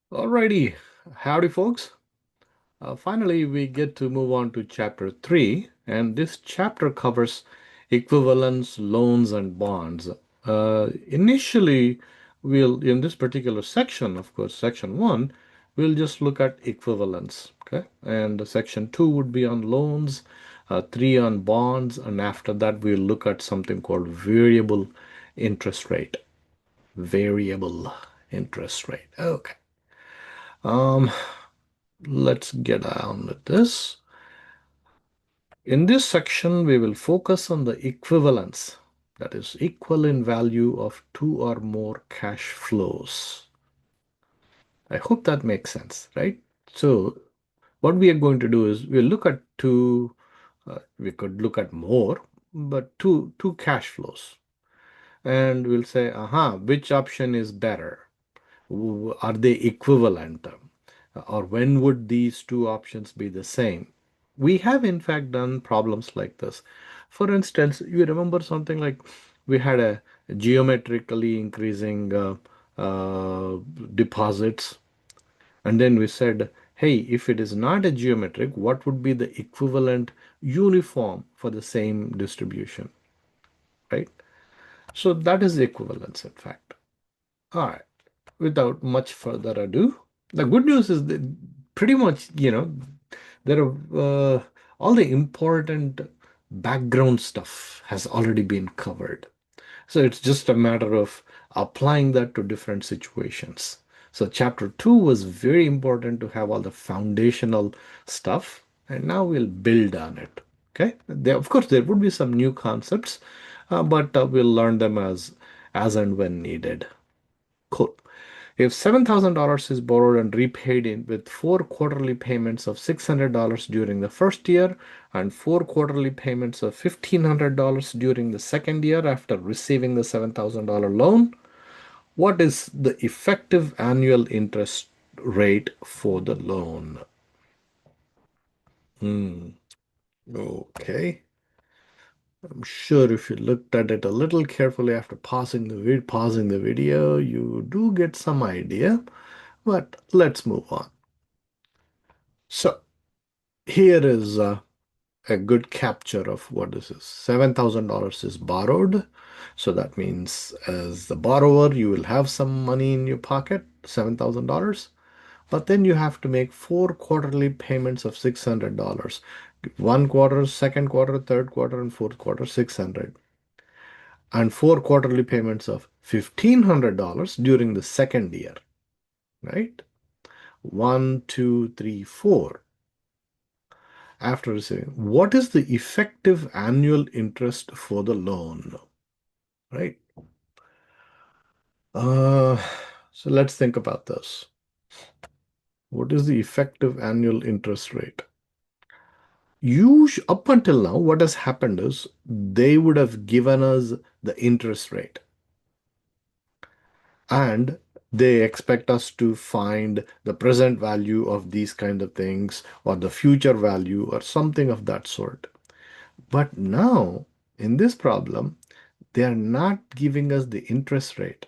Alrighty, howdy folks. Finally, we get to move on to chapter 3, and this chapter covers equivalence, loans, and bonds. Initially, in this particular section, of course, section 1, we'll just look at equivalence, okay? And section 2 would be on loans, 3 on bonds, and after that, we'll look at something called variable interest rate. Variable interest rate. Okay. Um, let's get on with this. In this section, we will focus on the equivalence, that is equal in value of two or more cash flows. I hope that makes sense, right? So what we are going to do is we'll look at we could look at more, but two cash flows. And we'll say, which option is better? Are they equivalent? Or when would these two options be the same? We have in fact done problems like this. For instance, you remember something like we had a geometrically increasing deposits, and then we said, hey, if it is not a geometric, what would be the equivalent uniform for the same distribution, right? So that is the equivalence, in fact. All right. Without much further ado, the good news is that pretty much, there are all the important background stuff has already been covered. So it's just a matter of applying that to different situations. So chapter 2 was very important to have all the foundational stuff, and now we'll build on it. Okay. Of course, there would be some new concepts, but we'll learn them as and when needed. Cool. If $7,000 is borrowed and repaid in with four quarterly payments of $600 during the first year and four quarterly payments of $1,500 during the second year after receiving the $7,000 loan, what is the effective annual interest rate for the loan? Okay. I'm sure if you looked at it a little carefully after pausing the video, you do get some idea, but let's move on. So here is a good capture of what this is. $7,000 is borrowed. So that means as the borrower, you will have some money in your pocket, $7,000. But then you have to make four quarterly payments of $600. One quarter, second quarter, third quarter, and fourth quarter, 600. And four quarterly payments of $1,500 during the second year, right? One, two, three, four. After receiving, what is the effective annual interest for the loan, right? Uh, so let's think about this. What is the effective annual interest rate? Up until now, what has happened is they would have given us the interest rate, and they expect us to find the present value of these kind of things or the future value or something of that sort. But now, in this problem, they are not giving us the interest rate,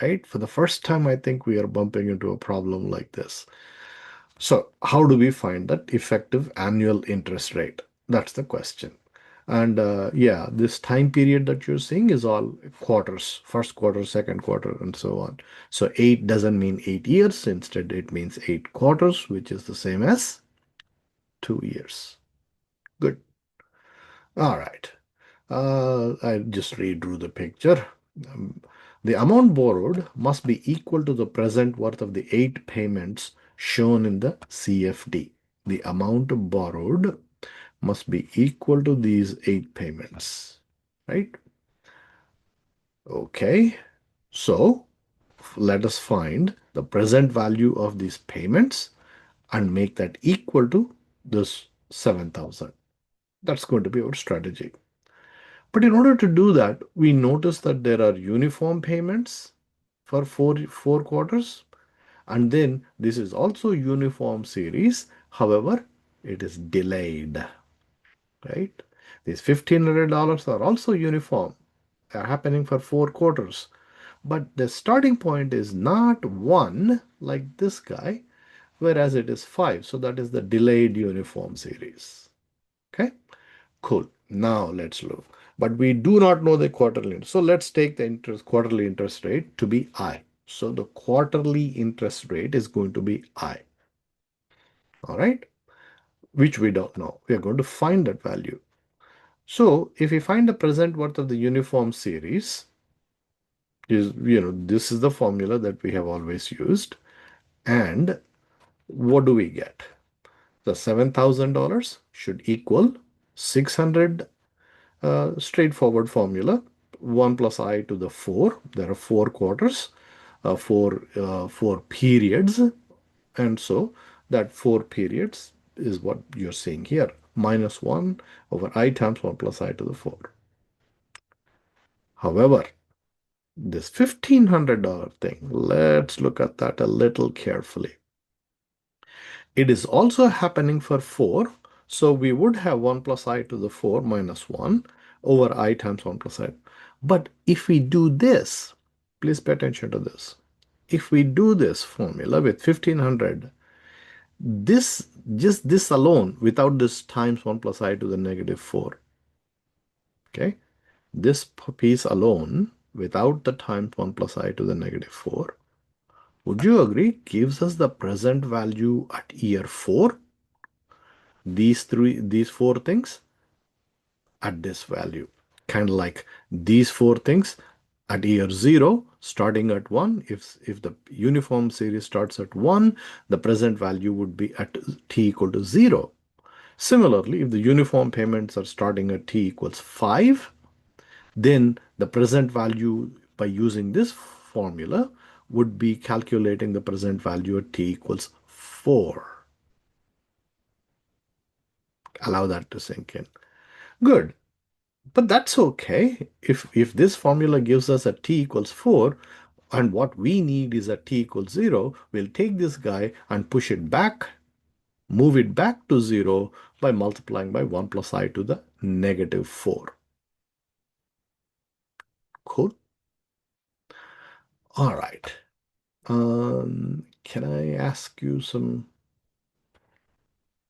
right? For the first time, I think we are bumping into a problem like this. So how do we find that effective annual interest rate? That's the question. And yeah, this time period that you're seeing is all quarters, first quarter, second quarter, and so on. So 8 doesn't mean 8 years. Instead, it means 8 quarters, which is the same as 2 years. Good. All right. I just redrew the picture. Um, the amount borrowed must be equal to the present worth of the 8 payments shown in the CFD. The amount borrowed must be equal to these 8 payments, right? Okay, so let us find the present value of these payments and make that equal to this 7,000. That's going to be our strategy. But in order to do that, we notice that there are uniform payments for four quarters, and then this is also uniform series. However, it is delayed, right? These $1,500 are also uniform. They are happening for 4 quarters, but the starting point is not 1 like this guy, whereas it is 5. So that is the delayed uniform series. Okay, cool. Now let's look. But we do not know the quarterly. So let's take the quarterly interest rate to be I. So the quarterly interest rate is going to be I. All right, which we don't know. We are going to find that value. So if we find the present worth of the uniform series, this is the formula that we have always used. And what do we get? The $7,000 should equal 600, straightforward formula, 1 plus I to the 4. There are 4 quarters, four periods. And so that 4 periods is what you're seeing here. Minus 1 over I times 1 plus I to the 4. However, this $1,500 thing, let's look at that a little carefully. It is also happening for 4. So we would have 1 plus I to the 4 minus 1 over I times 1 plus I. But if we do this, please pay attention to this. If we do this formula with 1,500, just this alone, without this times 1 plus I to the negative 4, okay? This piece alone, without the times 1 plus I to the negative 4, would you agree, gives us the present value at year 4? These 4 things at this value. Kind of like these 4 things at year 0, starting at 1. If the uniform series starts at 1, the present value would be at t equal to 0. Similarly, if the uniform payments are starting at t equals 5, then the present value by using this formula would be calculating the present value at t equals 4. Allow that to sink in. Good. But that's okay. If this formula gives us a t equals 4, and what we need is a t equals 0, we'll take this guy and push it back, move it back to 0 by multiplying by 1 plus I to the negative 4. Cool. All right. Can I ask you some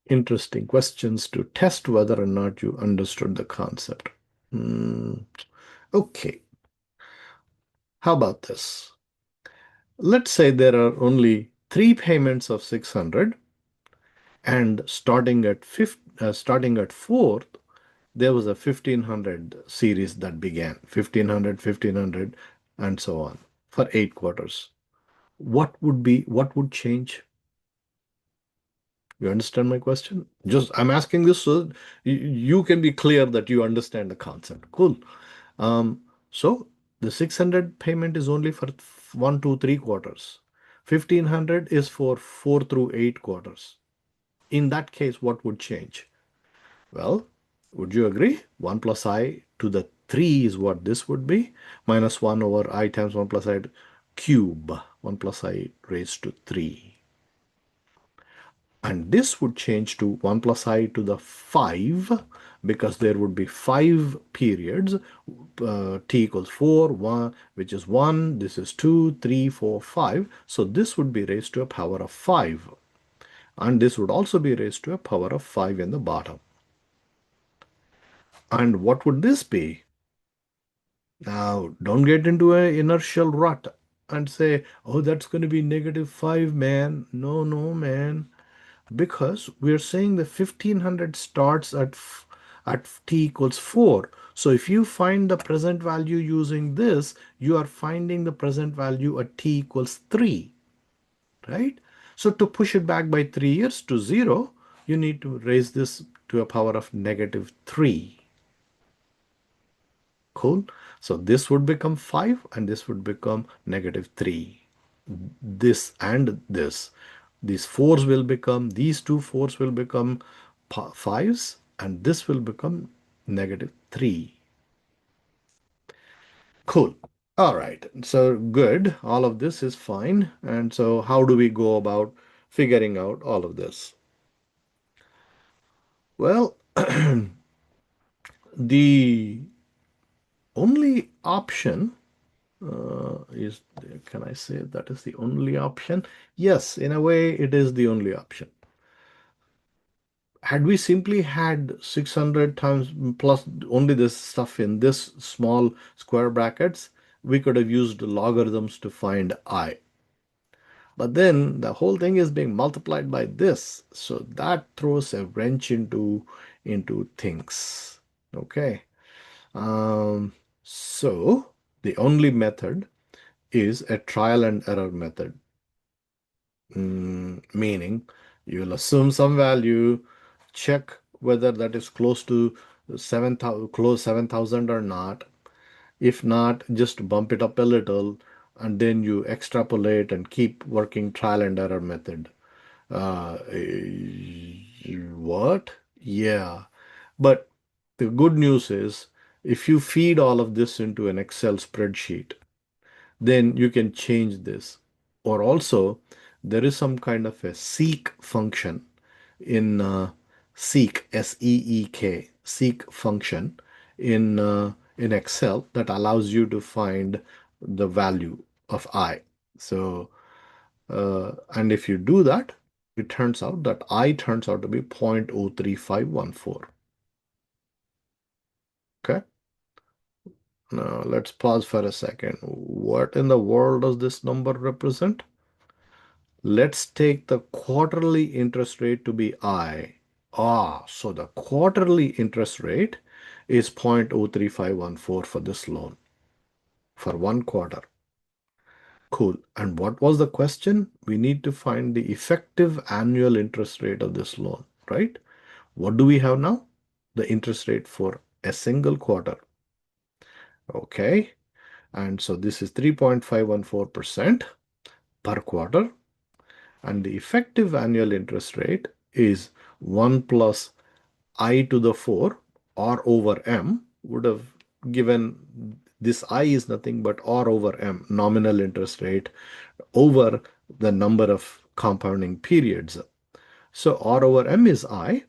interesting questions to test whether or not you understood the concept? Okay. How about this? Let's say there are only 3 payments of 600, and starting at 4th, there was a 1,500 series that began, 1,500, 1,500, and so on for 8 quarters. What would change? You understand my question? I'm asking this so you can be clear that you understand the concept. Cool. So the 600 payment is only for 1, 2, 3 quarters. 1,500 is for 4 through 8 quarters. In that case, what would change? Well, would you agree? 1 plus I to the 3 is what this would be, minus 1 over I times 1 plus I cube, 1 plus I raised to 3. And this would change to 1 plus I to the 5, because there would be 5 periods, t equals 4, 1, which is 1, this is 2, 3, 4, 5. So this would be raised to a power of 5. And this would also be raised to a power of 5 in the bottom. And what would this be? Now, don't get into an inertial rut and say, oh, that's going to be negative 5, man. No, no, man. Because we're saying the 1,500 starts at t equals 4. So if you find the present value using this, you are finding the present value at t equals 3, right? So to push it back by 3 years to 0, you need to raise this to a power of negative 3. Cool. So this would become 5 and this would become negative 3. This and this. These 4s will become, these 2 4s will become 5s, and this will become negative 3. Cool. All right. So good. All of this is fine. And so how do we go about figuring out all of this? Well, the only option Is can I say that is the only option? Yes, in a way, it is the only option. Had we simply had 600 times plus only this stuff in this small square brackets, we could have used logarithms to find I. But then the whole thing is being multiplied by this. So that throws a wrench into things. Okay. Um, so the only method is a trial and error method. Meaning you'll assume some value, check whether that is close to 7,000, close 7,000 or not. If not, just bump it up a little, and then you extrapolate and keep working trial and error method. Uh, what? Yeah. But the good news is if you feed all of this into an Excel spreadsheet, then you can change this. Or also, there is some kind of a seek function in seek, S-E-E-K, seek function in Excel that allows you to find the value of I. So, and if you do that, it turns out that I turns out to be 0.03514. Okay. Now let's pause for a second. What in the world does this number represent? Let's take the quarterly interest rate to be I. So the quarterly interest rate is 0.03514 for this loan for 1 quarter. Cool. And what was the question? We need to find the effective annual interest rate of this loan, right? What do we have now? The interest rate for a single quarter. Okay. And so this is 3.514% per quarter. And the effective annual interest rate is 1 plus I to the 4 R over M would have given this I is nothing but R over M, nominal interest rate, over the number of compounding periods. So R over M is I,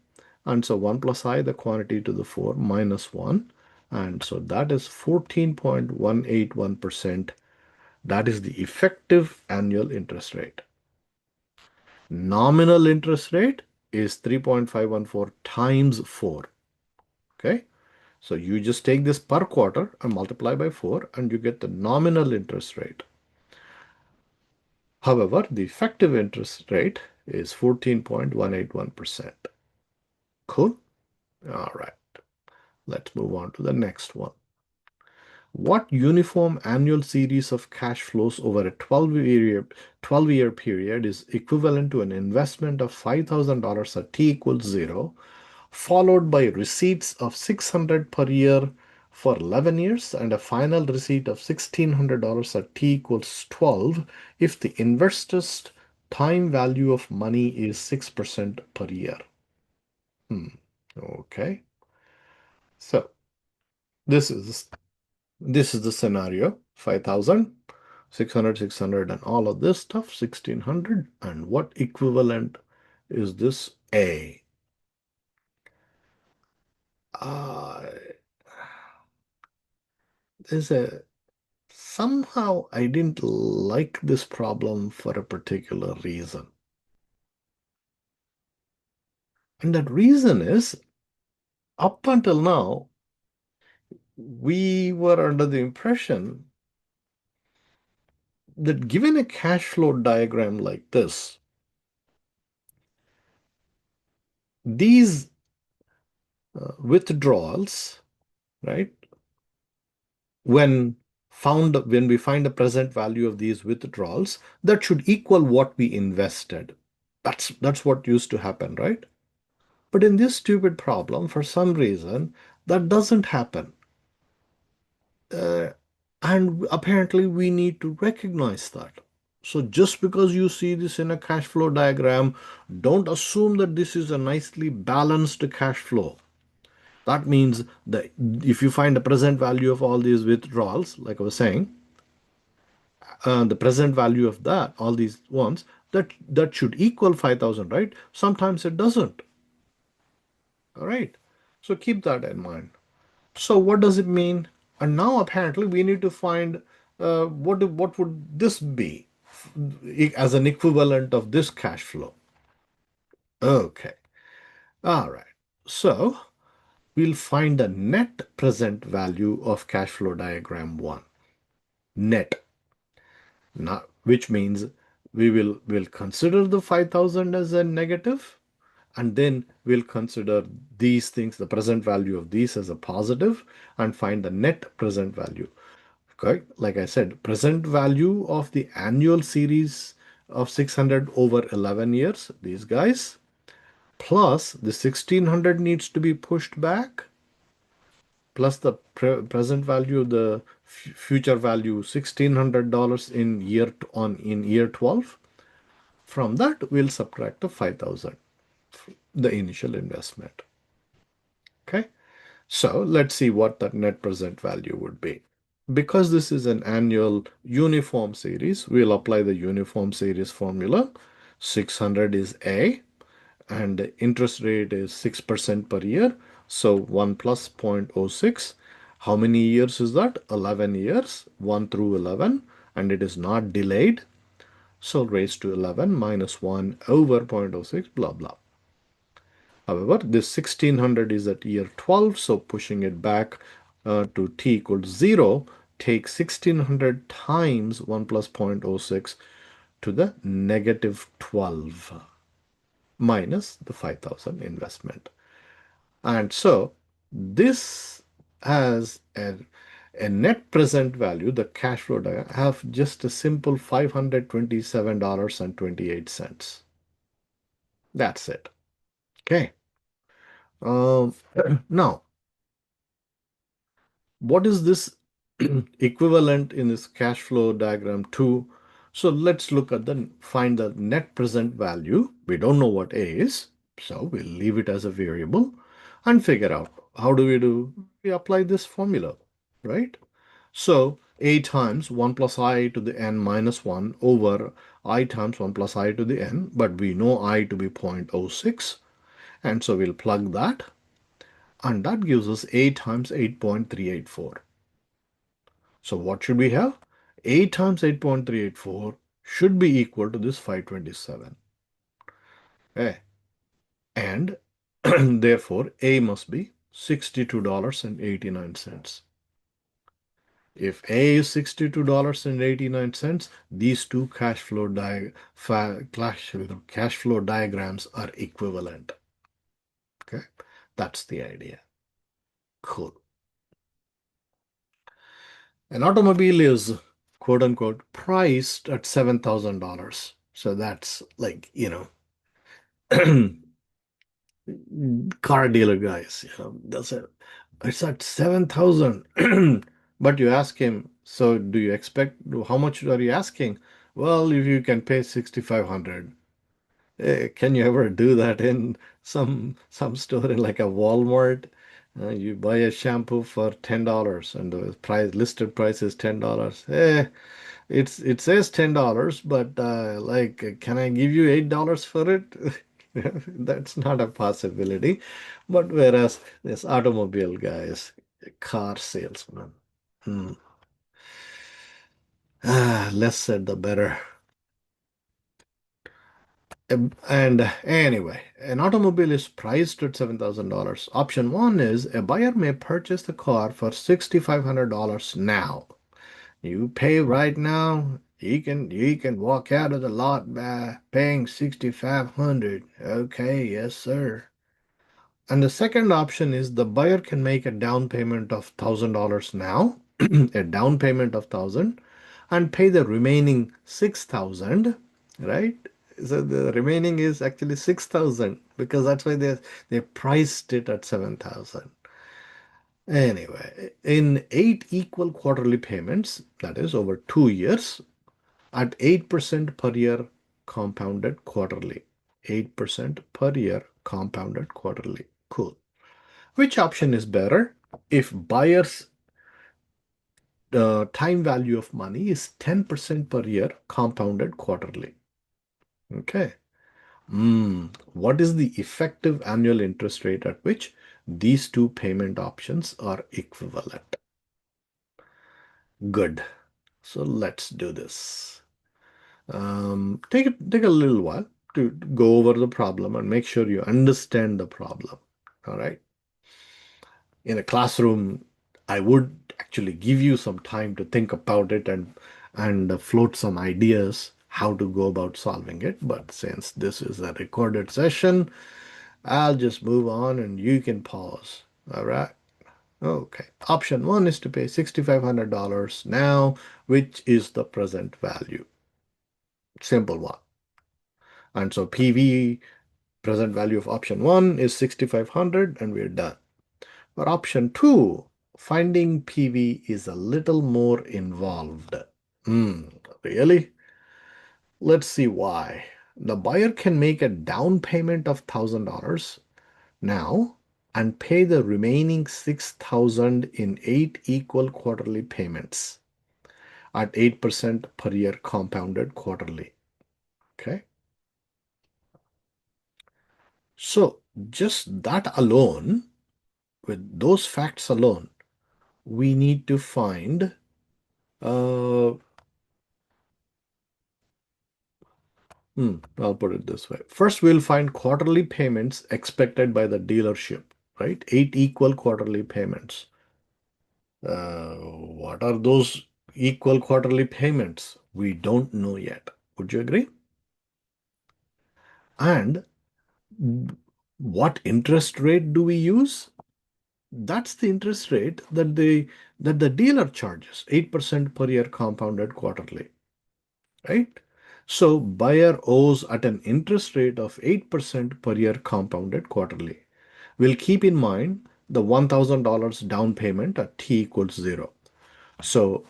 and so 1 plus I, the quantity to the 4 minus 1, and so that is 14.181%. That is the effective annual interest rate. Nominal interest rate is 3.514 times 4. Okay. So you just take this per quarter and multiply by 4 and you get the nominal interest rate. However, the effective interest rate is 14.181%. Cool. All right. Let's move on to the next one. What uniform annual series of cash flows over a 12-year period is equivalent to an investment of $5,000 at t equals 0, followed by receipts of 600 per year for 11 years and a final receipt of $1,600 at t equals 12 if the investor's time value of money is 6% per year? Okay. So this is the scenario. 5,000, 600, 600, and all of this stuff, 1,600. And what equivalent is this A? Uh, there's a somehow I didn't like this problem for a particular reason. And that reason is up until now, we were under the impression that given a cash flow diagram like this, these withdrawals, right, when we find the present value of these withdrawals, that should equal what we invested. That's what used to happen, right? But in this stupid problem, for some reason, that doesn't happen. Uh, and apparently we need to recognize that. So just because you see this in a cash flow diagram, don't assume that this is a nicely balanced cash flow. That means that if you find the present value of all these withdrawals, like I was saying, the present value of that, all these ones, that should equal 5,000, right? Sometimes it doesn't. All right. So keep that in mind. So what does it mean? And now apparently we need to find what would this be as an equivalent of this cash flow? Okay. All right. So we'll find the net present value of cash flow diagram 1. Net. Now, which means we'll consider the 5,000 as a negative, and then we'll consider these things, the present value of these as a positive, and find the net present value. Okay, like I said, present value of the annual series of 600 over 11 years, these guys, plus the 1600 needs to be pushed back, plus the present value, the future value $1,600 in year 12. From that, we'll subtract the 5,000, the initial investment. Okay, so let's see what that net present value would be. Because this is an annual uniform series, we'll apply the uniform series formula. 600 is A, and the interest rate is 6% per year. So 1 plus 0.06. How many years is that? 11 years, 1 through 11, and it is not delayed. So raised to 11 minus 1 over 0.06, blah, blah. However, this 1600 is at year 12, so pushing it back to t equals 0, take 1600 times 1 plus 0.06 to the negative 12 minus the 5,000 investment. And so this has a net present value, the cash flow diagram, have just a simple $527.28. That's it. Okay. Um, now, what is this equivalent in this cash flow diagram to? So let's look at find the net present value. We don't know what A is, so we'll leave it as a variable and figure out how do we do. We apply this formula, right? So A times 1 plus I to the n minus 1 over I times 1 plus I to the n, but we know I to be 0.06, and so we'll plug that, and that gives us A times 8.384. So what should we have? A times 8.384 should be equal to this 527. Okay. And therefore, A must be $62.89. If A is $62.89, these two cash flow diagrams are equivalent. Okay, that's the idea. Cool. An automobile is quote unquote priced at $7,000. So that's like, car dealer guys, that's it. It's at 7,000. But you ask him, so do you expect, how much are you asking? Well, if you can pay 6,500. Can you ever do that in some store in like a Walmart? You buy a shampoo for $10 and the listed price is $10. It says $10, but like, can I give you $8 for it? That's not a possibility. But whereas this automobile guy is a car salesman. Hmm. Less said the better. And anyway, an automobile is priced at $7,000. Option one is a buyer may purchase the car for $6,500 now. You pay right now, you can walk out of the lot by paying $6,500. Okay, yes, sir. And the second option is the buyer can make a down payment of $1,000 now, a down payment of 1,000, and pay the remaining 6,000, right? So the remaining is actually 6,000 because that's why they priced it at 7,000. Anyway, in 8 equal quarterly payments, that is over 2 years, at 8% per year compounded quarterly. 8% per year compounded quarterly. Cool. Which option is better? If buyer's time value of money is 10% per year compounded quarterly. Okay. What is the effective annual interest rate at which these two payment options are equivalent? Good. So let's do this. Take a little while to go over the problem and make sure you understand the problem. All right. In a classroom, I would actually give you some time to think about it and float some ideas how to go about solving it. But since this is a recorded session, I'll just move on and you can pause. All right. Okay. Option one is to pay $6,500 now, which is the present value. Simple one. And so PV, present value of option one, is 6,500 and we're done. For option two, finding PV is a little more involved. Really? Let's see why. The buyer can make a down payment of $1,000 now and pay the remaining 6,000 in 8 equal quarterly payments at 8% per year compounded quarterly. Okay. So just that alone, with those facts alone, we need to find I'll put it this way. First, we'll find quarterly payments expected by the dealership, right? 8 equal quarterly payments. What are those equal quarterly payments? We don't know yet. Would you agree? And what interest rate do we use? That's the interest rate that the dealer charges, 8% per year compounded quarterly, right? So buyer owes at an interest rate of 8% per year compounded quarterly. We'll keep in mind the $1,000 down payment at t equals 0. So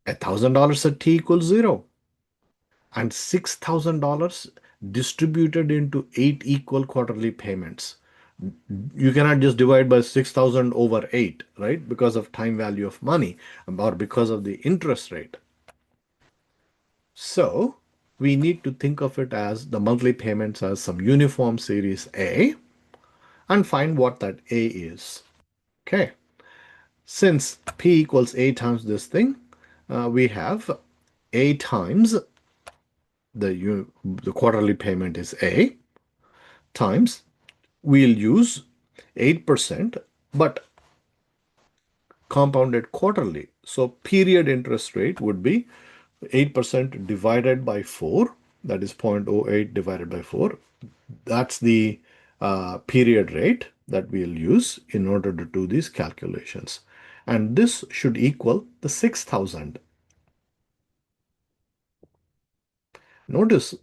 $1,000 at t equals 0 and $6,000 distributed into 8 equal quarterly payments. You cannot just divide by 6,000 over 8, right? Because of time value of money or because of the interest rate. So we need to think of it as the monthly payments as some uniform series A and find what that A is. Okay. Since P equals A times this thing, we have A times the quarterly payment is A times we'll use 8%, but compounded quarterly. So period interest rate would be 8% divided by 4, that is 0.08 divided by 4. That's the period rate that we'll use in order to do these calculations. And this should equal the 6,000. Notice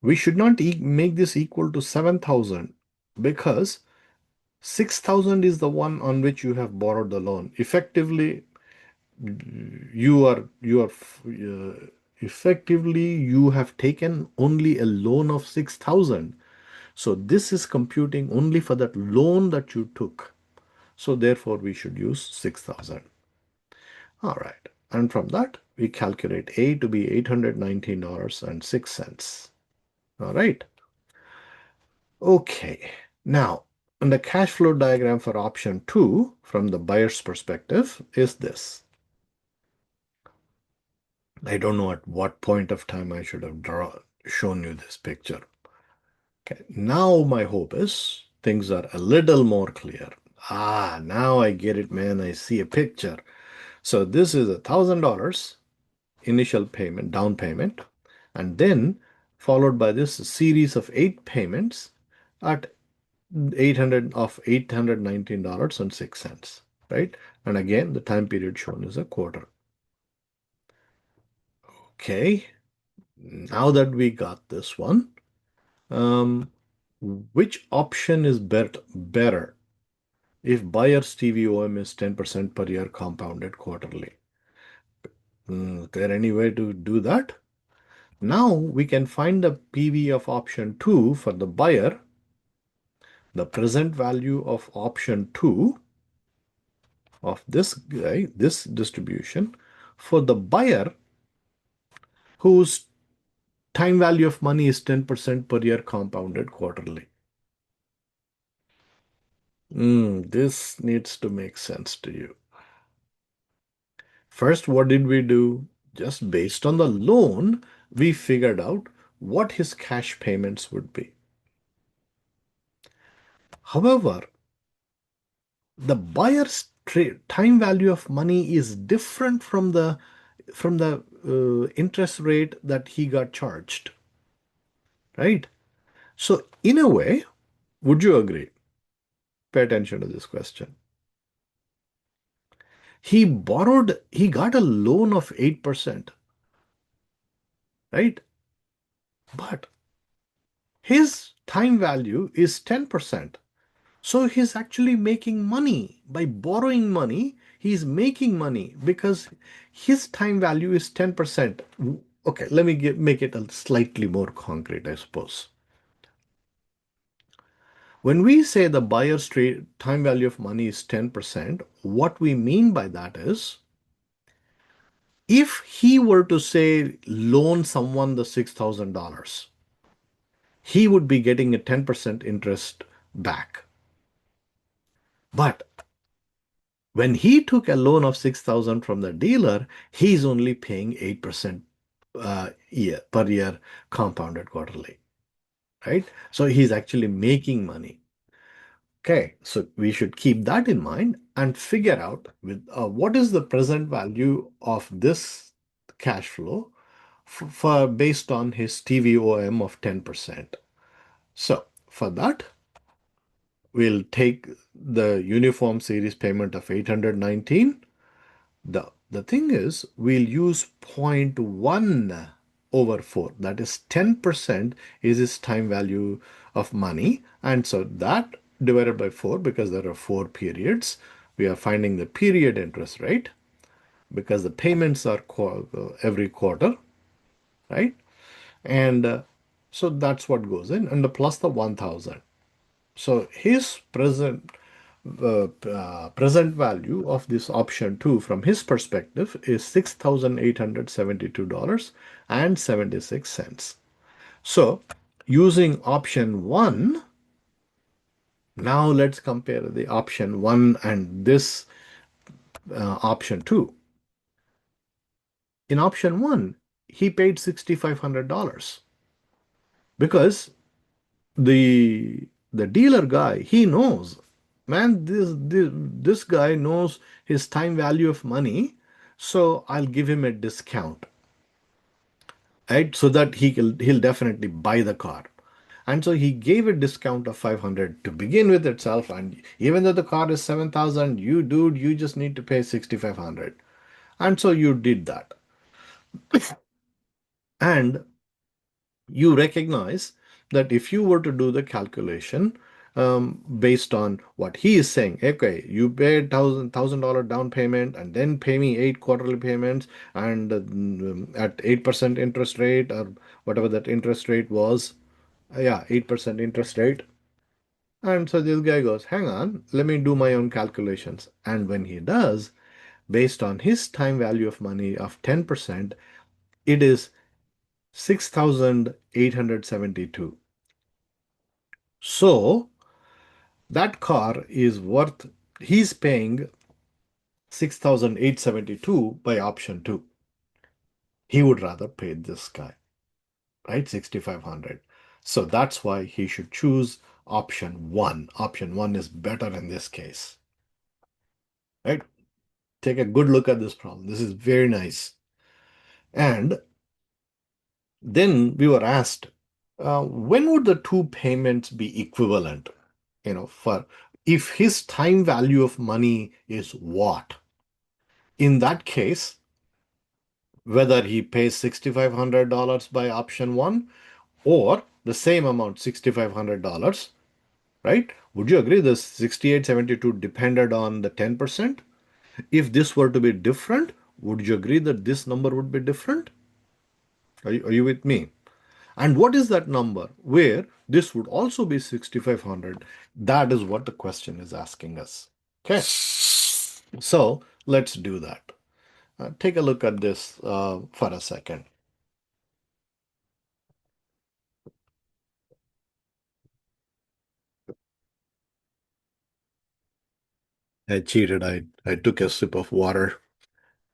we should not make this equal to 7,000 because 6,000 is the one on which you have borrowed the loan. Effectively, you have taken only a loan of 6,000. So this is computing only for that loan that you took. So therefore, we should use 6,000. All right. And from that, we calculate A to be $819.06. All right. Okay. Now, the cash flow diagram for option 2 from the buyer's perspective is this. I don't know at what point of time I should have shown you this picture. Okay. Now my hope is things are a little more clear. Now I get it, man. I see a picture. So this is $1,000 initial payment, down payment, and then followed by this series of 8 payments at $819.06, right? And again, the time period shown is a quarter. Okay, now that we got this one, which option is better if buyer's TVOM is 10% per year compounded quarterly? Is there any way to do that? Now we can find the PV of option 2 for the buyer, the present value of option 2 of this guy, this distribution, for the buyer whose time value of money is 10% per year compounded quarterly. This needs to make sense to you. First, what did we do? Just based on the loan, we figured out what his cash payments would be. However, the buyer's time value of money is different from the interest rate that he got charged, right? So in a way, would you agree? Pay attention to this question. He got a loan of 8%, right? But his time value is 10%. So he's actually making money by borrowing money. He's making money because his time value is 10%. Okay, let me make it a slightly more concrete, I suppose. When we say the buyer's time value of money is 10%, what we mean by that is if he were to say loan someone the $6,000, he would be getting a 10% interest back. But when he took a loan of 6,000 from the dealer, he's only paying 8% per year compounded quarterly, right? So he's actually making money. Okay, so we should keep that in mind and figure out with what is the present value of this cash flow for based on his TVOM of 10%. So for that, we'll take the uniform series payment of 819. The thing is, we'll use 0.1 over 4. That is 10% is his time value of money. And so that divided by 4, because there are 4 periods, we are finding the period interest rate because the payments are every quarter, right? And so that's what goes in, and the plus the 1,000. So his present value of this option 2 from his perspective is $6,872.76. So using option 1, now let's compare the option 1 and this option 2. In option 1, he paid $6,500 because the dealer guy, he knows, man, this guy knows his time value of money, so I'll give him a discount, right? So that he'll definitely buy the car. And so he gave a discount of 500 to begin with itself. And even though the car is 7,000, you just need to pay 6,500. And so you did that. And you recognize that if you were to do the calculation based on what he is saying, okay, you paid $1,000 down payment and then pay me 8 quarterly payments and at 8% interest rate or whatever that interest rate was, yeah, 8% interest rate. And so this guy goes, hang on, let me do my own calculations. And when he does, based on his time value of money of 10%, it is 6,872. So that car is worth, he's paying 6,872 by option 2. He would rather pay this guy, right? 6,500. So that's why he should choose option 1. Option 1 is better in this case, right? Take a good look at this problem. This is very nice. And then we were asked, when would the two payments be equivalent? For if his time value of money is what? In that case, whether he pays $6,500 by option 1 or the same amount, $6,500, right? Would you agree this 6,872 depended on the 10%? If this were to be different, would you agree that this number would be different? Are you with me? And what is that number where this would also be 6,500? That is what the question is asking us. Okay. So let's do that. Take a look at this for a second. I cheated. I took a sip of water.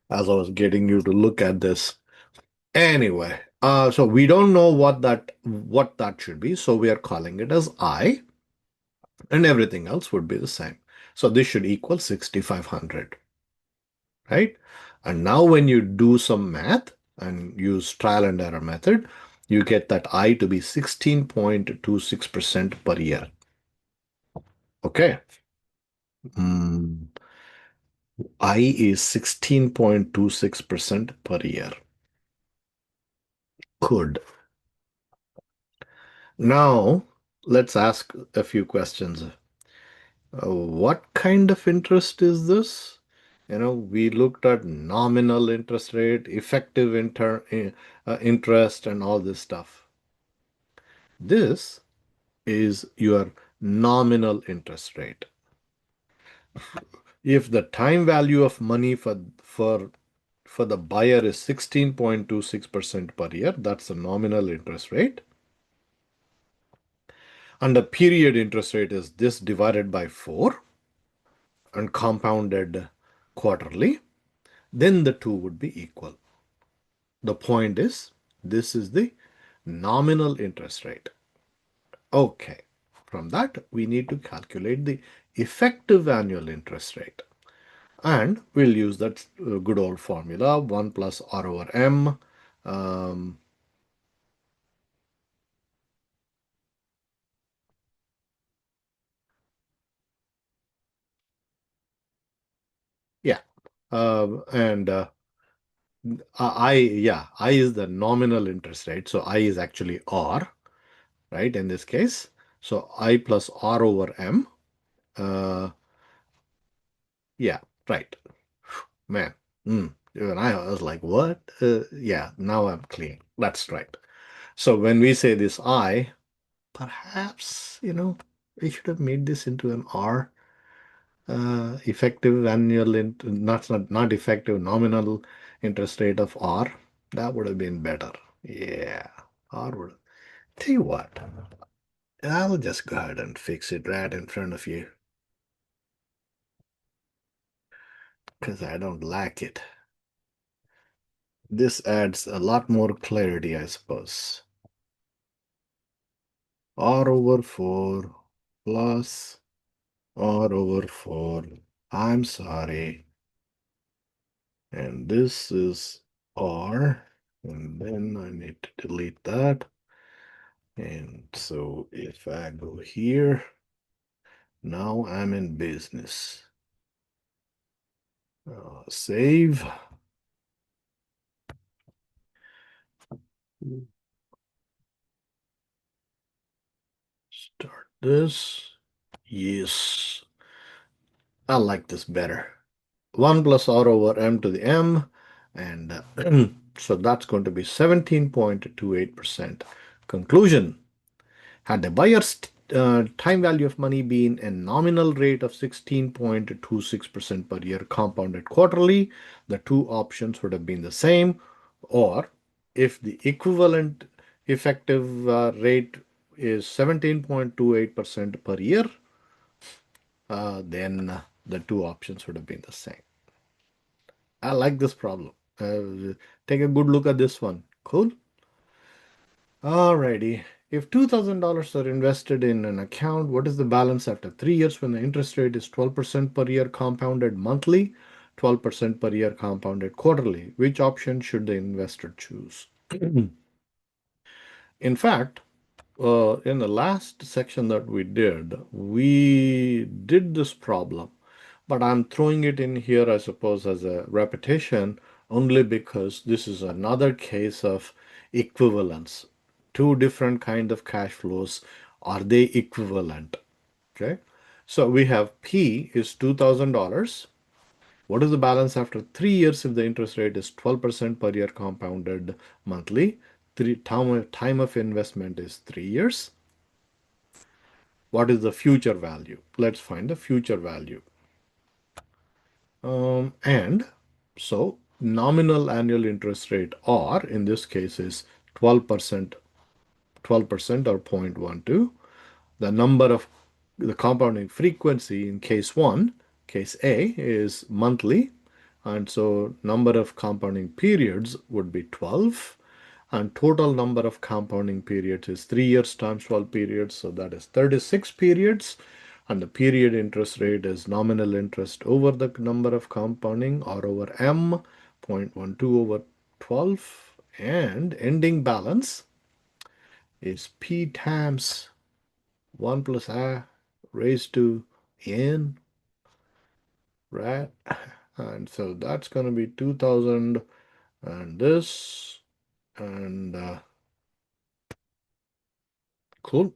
as I was getting you to look at this. Anyway, so we don't know what that should be, so we are calling it as I, and everything else would be the same. So this should equal 6,500, right? And now when you do some math and use trial and error method, you get that I to be 16.26% per year. Okay. Mm, I is 16.26% per year. Good. Now, let's ask a few questions. What kind of interest is this? We looked at nominal interest rate, effective interest, and all this stuff. This is your nominal interest rate. If the time value of money for the buyer is 16.26% per year, that's the nominal interest rate. And the period interest rate is this divided by 4 and compounded quarterly, then the two would be equal. The point is, this is the nominal interest rate. Okay, from that, we need to calculate the effective annual interest rate. And we'll use that good old formula, 1 plus R over M. Um, yeah, and I is the nominal interest rate. So I is actually R, right, in this case. So I plus R over M. Uh, yeah, right. Man, even I was like, what? Yeah, now I'm clean. That's right. So when we say this I, perhaps, we should have made this into an R. Effective annual, not effective nominal interest rate of R. That would have been better. Yeah, R would. Tell you what, I'll just go ahead and fix it right in front of you because I don't like it. This adds a lot more clarity, I suppose. R over 4 plus R over 4. I'm sorry. And this is R. And then I need to delete that. And so if I go here, now I'm in business. Save. Start this. Yes. I like this better. 1 plus R over M to the M. And so that's going to be 17.28%. Conclusion. Had the buyer's time value of money been a nominal rate of 16.26% per year compounded quarterly, the two options would have been the same. Or if the equivalent effective rate is 17.28% per year, then the two options would have been the same. I like this problem. Take a good look at this one. Cool. Alrighty. If $2,000 are invested in an account, what is the balance after 3 years when the interest rate is 12% per year compounded monthly, 12% per year compounded quarterly? Which option should the investor choose? In fact, in the last section that we did this problem, but I'm throwing it in here, I suppose, as a repetition only because this is another case of equivalence. Two different kind of cash flows. Are they equivalent? Okay. So we have P is $2,000. What is the balance after 3 years if the interest rate is 12% per year compounded monthly? Time of investment is 3 years. What is the future value? Let's find the future value. And so nominal annual interest rate R in this case is 12%, 12% or 0.12. The number of the compounding frequency in case 1, case A is monthly, And so number of compounding periods would be 12. And total number of compounding periods is 3 years times 12 periods. So that is 36 periods. And the period interest rate is nominal interest over the number of compounding or over M, 0.12 over 12. And ending balance is P times 1 plus I raised to N, right? And so that's going to be 2000 and this and cool.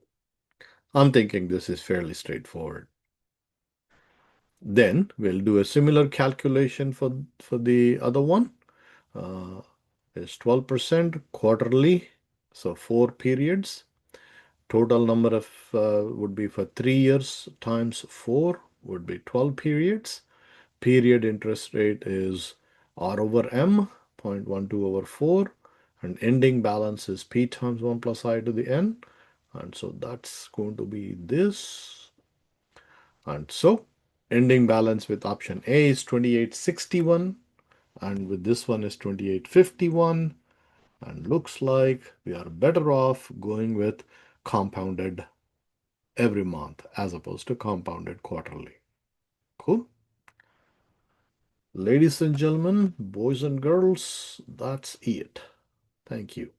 I'm thinking this is fairly straightforward. Then we'll do a similar calculation for the other one. Uh, is 12% quarterly, so 4 periods. Total number of would be for 3 years times 4 would be 12 periods. Period interest rate is R over M, 0.12 over 4, and ending balance is P times 1 plus I to the N. And so that's going to be this. And so ending balance with option A is 2861, and with this one is 2851. And looks like we are better off going with compounded every month as opposed to compounded quarterly. Cool. Ladies and gentlemen, boys and girls, that's it. Thank you.